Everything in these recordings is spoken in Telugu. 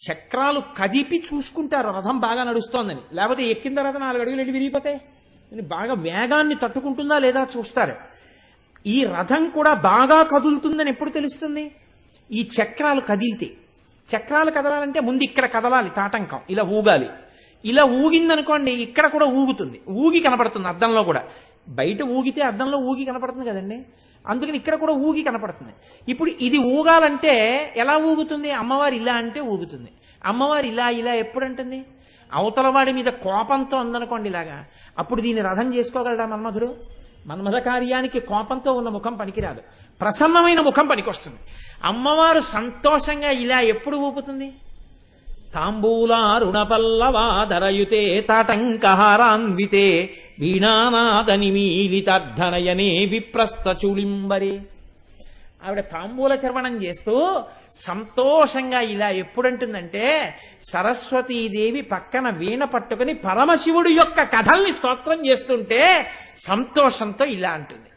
చక్రాలు కదిపి చూసుకుంటారు రథం బాగా నడుస్తోందని. లేకపోతే ఎక్కిన తర్వాత 4 అడుగులు వెళ్ళి విరిగిపోతాయి. బాగా వేగాన్ని తట్టుకుంటుందా లేదా చూస్తారు. ఈ రథం కూడా బాగా కదులుతుందని ఎప్పుడు తెలుస్తుంది? ఈ చక్రాలు కదిలితే. చక్రాలు కదలాలంటే ముందు ఇక్కడ కదలాలి, తాటంకం ఇలా ఊగాలి. ఇలా ఊగిందనుకోండి ఇక్కడ కూడా ఊగుతుంది, ఊగి కనపడుతుంది అద్దంలో కూడా. బయట ఊగితే అద్దంలో ఊగి కనపడుతుంది కదండి, అందుకని ఇక్కడ కూడా ఊగి కనపడుతుంది. ఇప్పుడు ఇది ఊగాలంటే ఎలా ఊగుతుంది? అమ్మవారు ఇలా అంటే ఊగుతుంది. అమ్మవారు ఇలా ఇలా ఎప్పుడు అంటుంది? అవతలవాడి మీద కోపంతో అందనుకోండి ఇలాగా, అప్పుడు దీన్ని రథం చేసుకోగలడా మన్మధుడు? మన్మథ కార్యానికి కోపంతో ఉన్న ముఖం పనికిరాదు, ప్రసన్నమైన ముఖం పనికొస్తుంది. అమ్మవారు సంతోషంగా ఇలా ఎప్పుడు ఊపుతుంది? తాంబూలారుణపల్లవాధరయుతే తాటంకహారాన్వితే వీణానాదనిమీలితార్ధనయనే విప్రస్థ చూళింబరే. ఆవిడ తాంబూల చర్వణం చేస్తూ సంతోషంగా ఇలా ఎప్పుడంటుందంటే, సరస్వతీదేవి పక్కన వీణ పట్టుకుని పరమశివుడి యొక్క కథల్ని స్తోత్రం చేస్తుంటే సంతోషంతో ఇలా అంటుంది.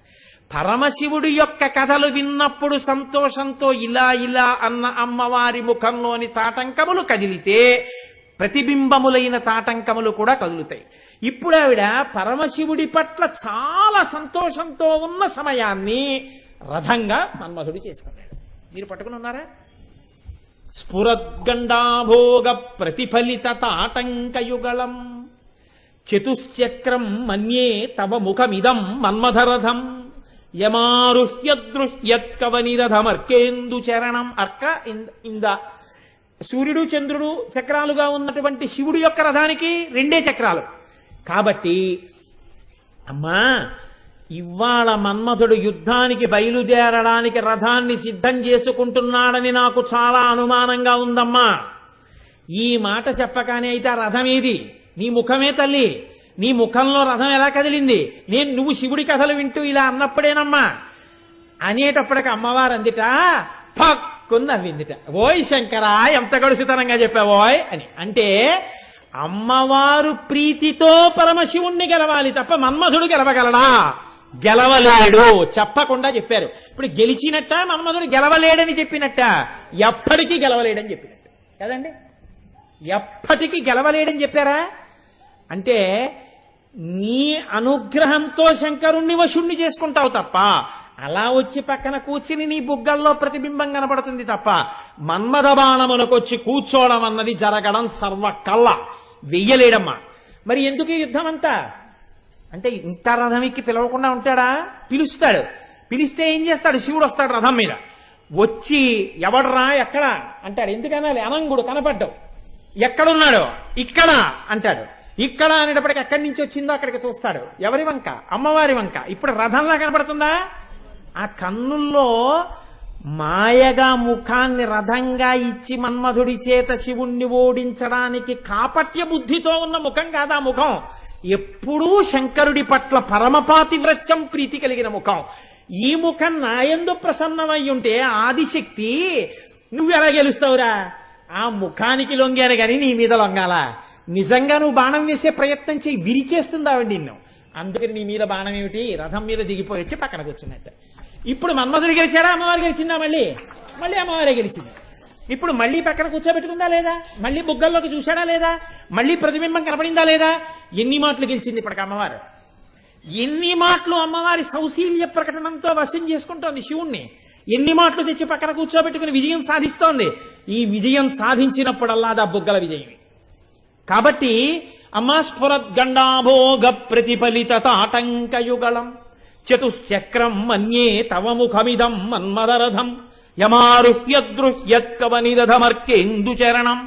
పరమశివుడి యొక్క కథలు విన్నప్పుడు సంతోషంతో ఇలా ఇలా అన్న అమ్మవారి ముఖంలోని తాటంకములు కదిలితే ప్రతిబింబములైన తాటంకములు కూడా కదులుతాయి. ఇప్పుడు ఆవిడ పరమశివుడి పట్ల చాలా సంతోషంతో ఉన్న సమయాన్ని రథంగా మన్మధుడు చేసుకున్నాడు. మీరు పట్టుకుని ఉన్నారా? స్ఫురద్గండాభోగ ప్రతిఫలిత తాటంకయుగళం చతుశ్చక్రం మన్యే తవ ముఖమిదం మన్మథరథం యమారుహ్యదృహ్యత్కవనిరథమర్కేందు చరణం. అర్క ఇంద సూర్యుడు చంద్రుడు చక్రాలుగా ఉన్నటువంటి శివుడి యొక్క రథానికి 2 చక్రాలు కాబట్టి, అమ్మా ఇవాళ మన్మథుడు యుద్ధానికి బయలుదేరడానికి రథాన్ని సిద్ధం చేసుకుంటున్నాడని నాకు చాలా అనుమానంగా ఉందమ్మా. ఈ మాట చెప్పగానే అయితే ఆ రథం ఏది? నీ ముఖమే తల్లి. నీ ముఖంలో రథం ఎలా కదిలింది? నువ్వు శివుడి కథలు వింటూ ఇలా అన్నప్పుడేనమ్మా. అనేటప్పటికి అమ్మవారు అందిట పక్కుని నవ్విందిట. ఓయ్ శంకరా, ఎంత గడుసుతనంగా చెప్పావోయ్ అని. అంటే అమ్మవారు ప్రీతితో పరమశివుణ్ణి గెలవాలి తప్ప మన్మధుడు గెలవగలడా? గెలవలేడు. చెప్పకుండా చెప్పారు. ఇప్పుడు గెలిచినట్ట మన్మధుడు గెలవలేడని చెప్పినట్ట? ఎప్పటికీ గెలవలేడని చెప్పినట్టు కదండి. ఎప్పటికీ గెలవలేడని చెప్పారా? అంటే నీ అనుగ్రహంతో శంకరుణ్ణి వశుణ్ణి చేసుకుంటావు తప్ప, అలా వచ్చి పక్కన కూర్చుని నీ బుగ్గల్లో ప్రతిబింబం కనపడుతుంది తప్ప, మన్మథ బాణమునకొచ్చి కూర్చోవడం అన్నది జరగడం సర్వకల్ల వెయ్యలేడమ్మా. మరి ఎందుకు ఈ యుద్ధం అంతా? అంటే ఇంత రథమికి పిలవకుండా ఉంటాడా? పిలుస్తాడు. పిలిస్తే ఏం చేస్తాడు? శివుడు వస్తాడు రథం మీద. వచ్చి ఎవడరా ఎక్కడ అంటాడు. ఎందుకనాలి? అనంగుడు కనపడ్డావు. ఎక్కడున్నాడు? ఇక్కడ అంటాడు. ఇక్కడ అనేటప్పటికి ఎక్కడి నుంచి వచ్చిందో అక్కడికి చూస్తాడు. ఎవరి వంక? అమ్మవారి వంక. ఇప్పుడు రథంలా కనపడుతుందా? ఆ కన్నుల్లో మాయగా ముఖాన్ని రథంగా ఇచ్చి మన్మధుడి చేత శివుణ్ణి ఓడించడానికి కాపట్య బుద్ధితో ఉన్న ముఖం కాదా ముఖం. ఎప్పుడూ శంకరుడి పట్ల పరమపాతివ్రత్యం ప్రీతి కలిగిన ముఖం. ఈ ముఖం నాయందు ప్రసన్నమై ఉంటే ఆదిశక్తి నువ్వెలా గెలుస్తావురా? ఆ ముఖానికి లొంగాను కానీ నీ మీద లొంగాలా? నిజంగా నువ్వు బాణం వేసే ప్రయత్నం చేయి, విరిచేస్తుందావండి నిన్ను. అందుకని నీ మీద బాణం ఏమిటి? రథం మీద దిగిపోయి వచ్చి పక్కన కూర్చున్నట్ట. ఇప్పుడు మన్మధుడు గెలిచాడా? అమ్మవారు గెలిచిందా? మళ్ళీ అమ్మవారే గెలిచింది. ఇప్పుడు మళ్ళీ పక్కన కూర్చోబెట్టుకుందా లేదా? మళ్ళీ బుగ్గల్లోకి చూశాడా లేదా? మళ్ళీ ప్రతిబింబం కనపడిందా లేదా? ఎన్ని మాటలు గెలిచింది ఇప్పటికి అమ్మవారు? ఎన్ని మాటలు అమ్మవారి సౌశీల్య ప్రకటనంతో వశం చేసుకుంటోంది శివుణ్ణి. ఎన్ని మాటలు తెచ్చి పక్కన కూర్చోబెట్టుకుని విజయం సాధిస్తోంది. ఈ విజయం సాధించినప్పుడల్లా దా బుగ్గల విజయమే. కాబట్టి అమ్మా స్ఫురద్గండాభోగ ప్రతిఫలిత తాటంకయుగళం చతుశ్చక్రం మన్యే తవ ముఖమిదం మన్మదరథం యమారుహ్యదృహ్యత్కవనిరథమర్కేందు చరణం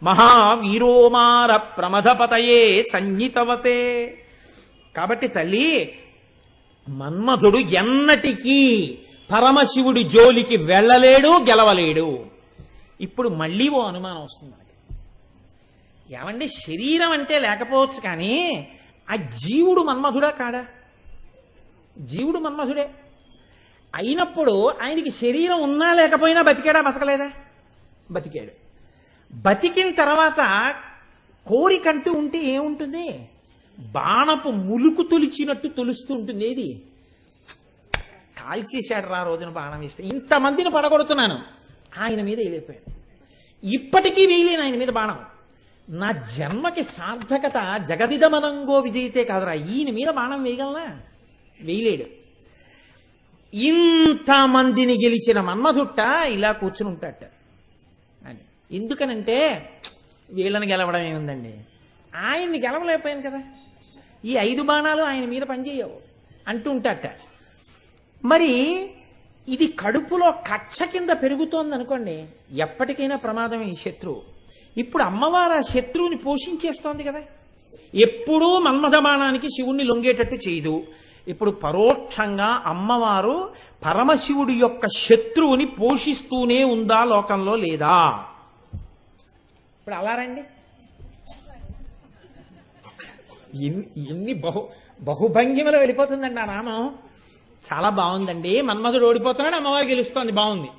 మహావీరోమార ప్రమథపతయే సంహితవతే. కాబట్టి తల్లి, మన్మధుడు ఎన్నటికీ పరమశివుడి జోలికి వెళ్ళలేడు, గెలవలేడు. ఇప్పుడు మళ్ళీ ఓ అనుమానం వస్తుంది మనకి. ఏమంటే శరీరం అంటే లేకపోవచ్చు కానీ ఆ జీవుడు మన్మధుడా కాడా? జీవుడు మన్మధుడే అయినప్పుడు ఆయనకి శరీరం ఉన్నా లేకపోయినా బతికాడా? బతకలేదా? బతికాడు. బతికిన తర్వాత కోరికంటూ ఉంటే ఏముంటుంది? బాణపు ములుకు తొలిచినట్టు తొలుస్తూ ఉంటుంది. ఏది? కాల్చేశాడు రా రోజున బాణం వేస్తే. ఇంతమందిని పడగొడుతున్నాను, ఆయన మీద వెళ్ళిపోయాడు. ఇప్పటికీ వేయలేను ఆయన మీద బాణం. నా జన్మకి సార్థకత జగదిదమనంగో విజయితే కాదురా, ఈయన మీద బాణం వేయగలనా? వేయలేడు. ఇంతమందిని గెలిచిన మన్మధుట్ట ఇలా కూర్చుని ఉంటాట అని. ఎందుకనంటే వీళ్ళని గెలవడం ఏముందండి, ఆయన్ని గెలవలేకపోయాను కదా, ఈ 5 బాణాలు ఆయన మీద పనిచేయవు అంటూ ఉంటాట. మరి ఇది కడుపులో కక్ష కింద పెరుగుతోంది అనుకోండి, ఎప్పటికైనా ప్రమాదమే ఈ శత్రువు. ఇప్పుడు అమ్మవారు ఆ శత్రువుని పోషించేస్తోంది కదా, ఎప్పుడూ మన్మథ బాణానికి శివుణ్ణి లొంగేటట్టు చేయదు. ఇప్పుడు పరోక్షంగా అమ్మవారు పరమశివుడి యొక్క శత్రువుని పోషిస్తూనే ఉందా లోకంలో లేదా? ఇప్పుడు అలా రండి, ఎన్ని బహుభంగిమలో వెళ్ళిపోతుందండి ఆ నామం. చాలా బాగుందండి. మన్మధుడు ఓడిపోతున్నాడు, అమ్మవారు గెలుస్తోంది, బాగుంది.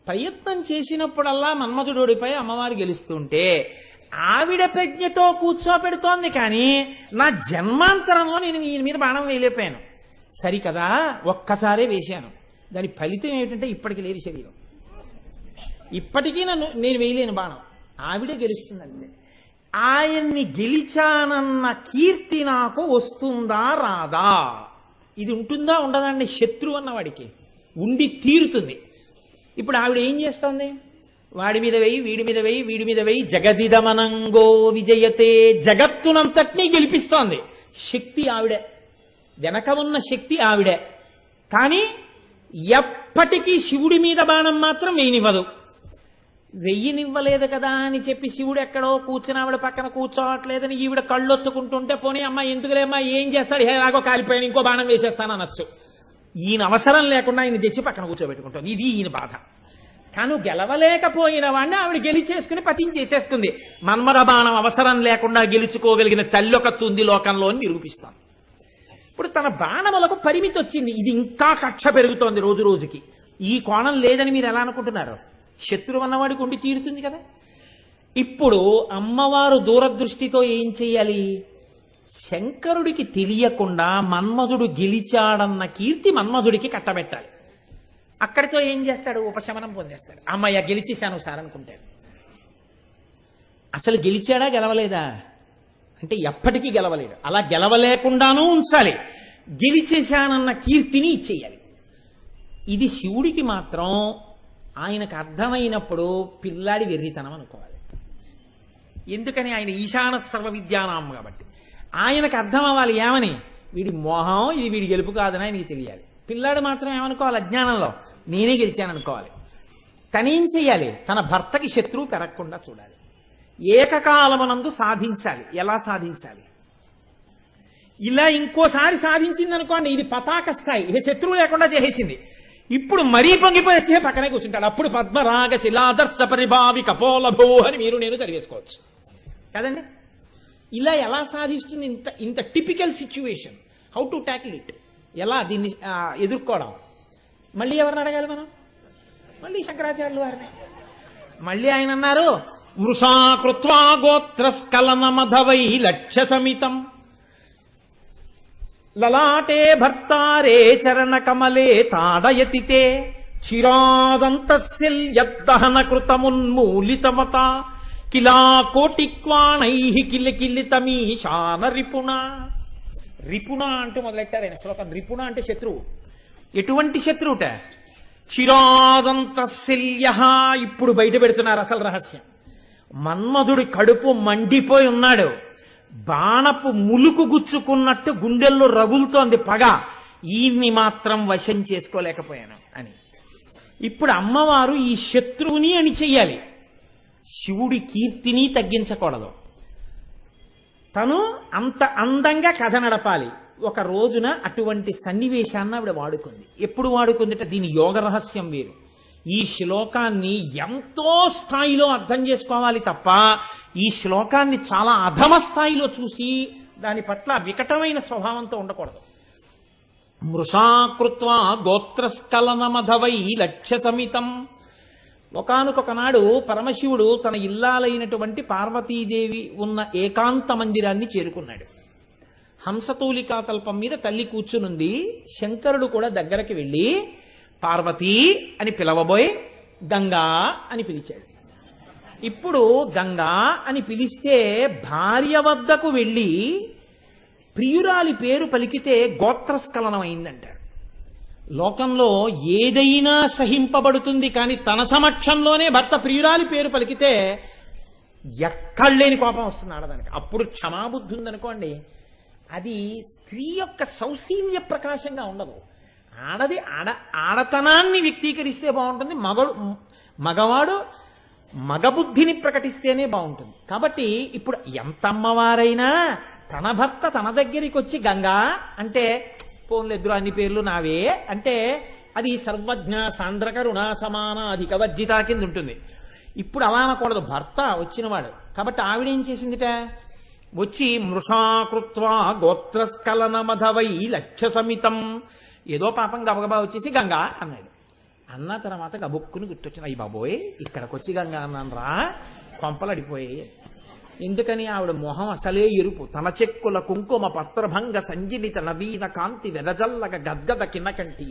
ప్రయత్నం చేసినప్పుడల్లా మన్మధుడు ఓడిపోయి అమ్మవారు గెలుస్తుంటే ఆవిడ ప్రజ్ఞతో కూర్చోపెడుతోంది, కానీ నా జన్మాంతరంలో నేను ఈయన మీద బాణం వేయలేకపోయాను. సరికదా, ఒక్కసారే వేశాను. దాని ఫలితం ఏమిటంటే ఇప్పటికి లేదు శరీరం, ఇప్పటికీ నేను వేయలేను బాణం, ఆవిడే గెలుస్తుందంటే. ఆయన్ని గెలిచానన్న కీర్తి నాకు వస్తుందా రాదా? ఇది ఉంటుందా ఉండదండి? శత్రువు అన్నవాడికి ఉండి తీరుతుంది. ఇప్పుడు ఆవిడ ఏం చేస్తోంది? వాడి మీద వెయ్యి, వీడి మీద వెయ్యి, వీడి మీద వెయ్యి, జగదిదమనంగో విజయతే, జగత్తునంతటినీ గెలిపిస్తోంది. శక్తి ఆవిడే, వెనక ఉన్న శక్తి ఆవిడే. కానీ ఎప్పటికీ శివుడి మీద బాణం మాత్రం వేయనివ్వదు. వెయ్యినివ్వలేదు కదా అని చెప్పి శివుడు ఎక్కడో కూర్చుని ఆవిడ పక్కన కూర్చోవట్లేదని ఈవిడ కళ్ళొత్తుకుంటుంటే, పోనీ అమ్మా ఎందుకులేమ్మా, ఏం చేస్తాడు, ఎలాగో కాలిపోయిన ఇంకో బాణం వేసేస్తాను అనొచ్చు. ఈయన అవసరం లేకుండా ఆయన తెచ్చి పక్కన కూర్చోబెట్టుకుంటుంది. ఇది ఈయన బాధ. తను గెలవలేకపోయిన వాడిని ఆవిడ గెలిచేసుకుని పతించేసేసుకుంది. మన్మథ బాణం అవసరం లేకుండా గెలుచుకోగలిగిన తల్లొకత్తు ఉంది లోకంలో అని నిరూపిస్తాం. ఇప్పుడు తన బాణములకు పరిమితి వచ్చింది. ఇది ఇంకా కక్ష పెరుగుతోంది రోజు రోజుకి. ఈ కోణం లేదని మీరు ఎలా అనుకుంటున్నారు? శత్రువు అన్నవాడికి ఉండి తీరుతుంది కదా. ఇప్పుడు అమ్మవారు దూరదృష్టితో ఏం చెయ్యాలి? శంకరుడికి తెలియకుండా మన్మధుడు గెలిచాడన్న కీర్తి మన్మధుడికి కట్టబెట్టాలి. అక్కడితో ఏం చేస్తాడు? ఉపశమనం పొందేస్తాడు. అమ్మయ్య గెలిచేశాను సార్ అనుకుంటాడు. అసలు గెలిచాడా గెలవలేదా అంటే ఎప్పటికీ గెలవలేడు. అలా గెలవలేకుండానూ ఉంచాలి, గెలిచేశానన్న కీర్తిని ఇచ్చేయాలి. ఇది శివుడికి మాత్రం ఆయనకు అర్థమైనప్పుడు పిల్లాడి వెర్రితనం అనుకోవాలి. ఎందుకని? ఆయన ఈశాన సర్వ విద్యానామం కాబట్టి ఆయనకు అర్థం అవ్వాలి. ఏమని? వీడి మోహం, ఇది వీడి గెలుపు కాదని ఆయనకి తెలియాలి. పిల్లాడు మాత్రం ఏమనుకోవాలి? అజ్ఞానంలో నేనే గెలిచాననుకోవాలి. తనేం చెయ్యాలి? తన భర్తకి శత్రువు పెరగకుండా చూడాలి. ఏకకాలమునందు సాధించాలి. ఎలా సాధించాలి? ఇలా ఇంకోసారి సాధించింది అనుకోండి, ఇది పతాక స్థాయి, ఇక శత్రువు లేకుండా చేసేసింది. ఇప్పుడు మరీ పొంగిపోయి వచ్చే పక్కనే కూర్చుంటాడు. అప్పుడు పద్మరాగ శిలాదర్శ పరిభావి కపోలభో అని మీరు నేను చదివేసుకోవచ్చు కదండి. ఇలా ఎలా సాధిస్తుంది? ఇంత typical situation. How to tackle it, ఎలా దీన్ని ఎదుర్కోవడం? మళ్ళీ ఎవరిని అడగాలి మనం? మళ్ళీ శంకరాచార్యులు వారిని. మళ్ళీ ఆయన అన్నారు, మృషా కృత్వా గోత్రస్కలనమధవై లక్ష్య సమితం లలాటే భర్తారే చరణ కమలే తాడయతితే చిరాదంతస్యదహన కృతమున్మూలితమత కిలా కోటిక్వాణై కిలికిలితమీశాన రిపుణ. రిపుణ అంటూ మొదలెట్టారు ఆయన శ్లోకం. రిపుణ అంటే శత్రువు. ఎటువంటి శత్రువుట? చిరాదంతశల్య. ఇప్పుడు బయట పెడుతున్నారు అసలు రహస్యం. మన్మధుడి కడుపు మండిపోయి ఉన్నాడు, బాణపు ములుకు గుచ్చుకున్నట్టు గుండెల్లో రగులుతోంది పగ. ఈయన్ని మాత్రం వశం చేసుకోలేకపోయాను అని. ఇప్పుడు అమ్మవారు ఈ శత్రువుని అని చెయ్యాలి, శివుడి కీర్తిని తగ్గించకూడదు. తను అంత అందంగా కథ నడపాలి. ఒక రోజున అటువంటి సన్నివేశాన్ని ఆవిడ వాడుకుంది. ఎప్పుడు వాడుకుందిట? దీని యోగ రహస్యం వేరు. ఈ శ్లోకాన్ని ఎంతో స్థాయిలో అర్థం చేసుకోవాలి తప్ప ఈ శ్లోకాన్ని చాలా అధమ స్థాయిలో చూసి దాని పట్ల వికటమైన స్వభావంతో ఉండకూడదు. మృషాకృత్వా గోత్రస్కలనమధవై లక్ష్య సమితం. ఒకానొకనాడు పరమశివుడు తన ఇల్లాలైనటువంటి పార్వతీదేవి ఉన్న ఏకాంత మందిరాన్ని చేరుకున్నాడు. హంసతూలికా తల్పం మీద తల్లి కూర్చునుంది. శంకరుడు కూడా దగ్గరికి వెళ్ళి పార్వతీ అని పిలవబోయి గంగా అని పిలిచాడు. ఇప్పుడు గంగా అని పిలిస్తే భార్య వద్దకు వెళ్ళి ప్రియురాలి పేరు పలికితే గోత్రస్ఖలనం అయిందంటాడు. లోకంలో ఏదైనా సహింపబడుతుంది, కానీ తన సమక్షంలోనే భర్త ప్రియురాలి పేరు పలికితే ఎక్కడలేని కోపం వస్తుంది ఆడదానికి. అప్పుడు క్షమాబుద్ధి ఉందనుకోండి, అది స్త్రీ యొక్క సౌశీల్య ప్రకాశంగా ఉండదు. ఆడది ఆడతనాన్ని వ్యక్తీకరిస్తే బాగుంటుంది, మగవాడు మగబుద్ధిని ప్రకటిస్తేనే బాగుంటుంది. కాబట్టి ఇప్పుడు ఎంత అమ్మవారైనా తన భర్త తన దగ్గరికి వచ్చి గంగా అంటే పోన్లెద్దురు అన్ని పేర్లు నావే అంటే అది సర్వజ్ఞ సాంద్రకరుణ సమాన అధిక వర్జిత కింద ఉంటుంది. ఇప్పుడు అలా అనకూడదు, భర్త వచ్చినవాడు. కాబట్టి ఆవిడేం చేసిందిట, వచ్చి మృషాకృత్వా గోత్రస్ఖలనమధవై లక్ష్య సమితం, ఏదో పాపం గబగబా వచ్చేసి గంగా అన్నాడు. అన్న తర్వాత గబుక్కుని గుర్తొచ్చిన, అయ్యి బాబోయ్ ఇక్కడికి వచ్చి గంగా అన్నాను రా, కొంపలు అడిపోయాయి. ఎందుకని, ఆవిడ మొహం అసలే ఎరుపు, తన చెక్కుల కుంకుమ పత్రభంగ సంజినిత నవీన కాంతి వెదజల్లగ గద్గద కిన్నకంటి.